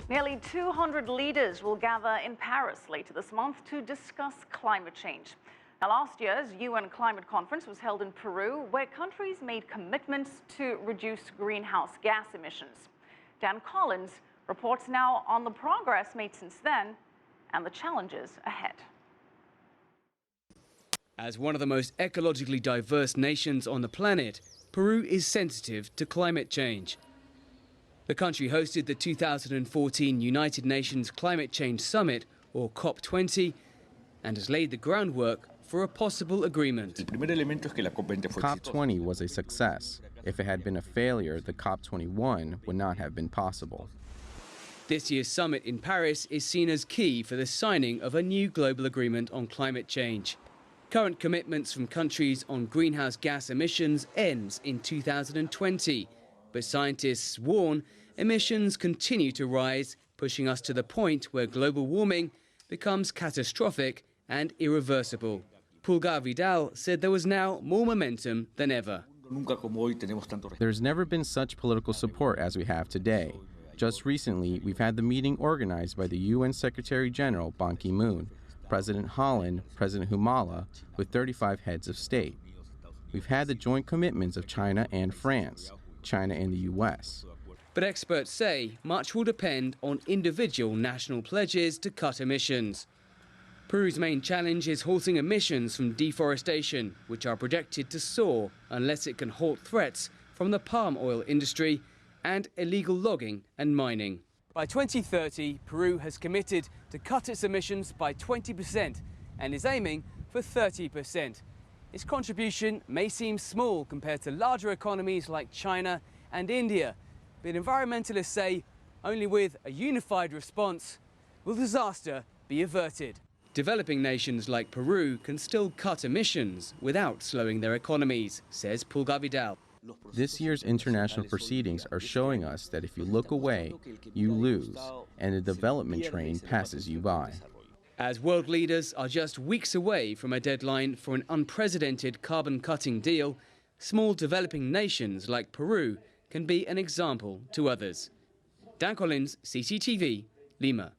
Nearly 200 leaders will gather in Paris later this month to discuss climate change. Now, last year's UN climate conference was held in Peru, where countries made commitments to reduce greenhouse gas emissions. Dan Collins reports now on the progress made since then and the challenges ahead. As one of the most ecologically diverse nations on the planet, Peru is sensitive to climate change. The country hosted the 2014 United Nations Climate Change Summit, or COP20, and has laid the groundwork for a possible agreement. COP20 was a success. If it had been a failure, the COP21 would not have been possible. This year's summit in Paris is seen as key for the signing of a new global agreement on climate change. Current commitments from countries on greenhouse gas emissions ends in 2020, but scientists warn emissions continue to rise, pushing us to the point where global warming becomes catastrophic and irreversible. Pulgar Vidal said there was now more momentum than ever. There's never been such political support as we have today. Just recently, we've had the meeting organized by the UN Secretary General Ban Ki-moon, President Holland, President Humala, with 35 heads of state. We've had the joint commitments of China and France, China and the US. But experts say much will depend on individual national pledges to cut emissions. Peru's main challenge is halting emissions from deforestation, which are projected to soar unless it can halt threats from the palm oil industry and illegal logging and mining. By 2030, Peru has committed to cut its emissions by 20% and is aiming for 30%. Its contribution may seem small compared to larger economies like China and India, but environmentalists say only with a unified response will disaster be averted. Developing nations like Peru can still cut emissions without slowing their economies, says Pulgar Vidal. This year's international proceedings are showing us that if you look away, you lose, and the development train passes you by. As world leaders are just weeks away from a deadline for an unprecedented carbon-cutting deal, small developing nations like Peru can be an example to others. Dan Collins, CCTV, Lima.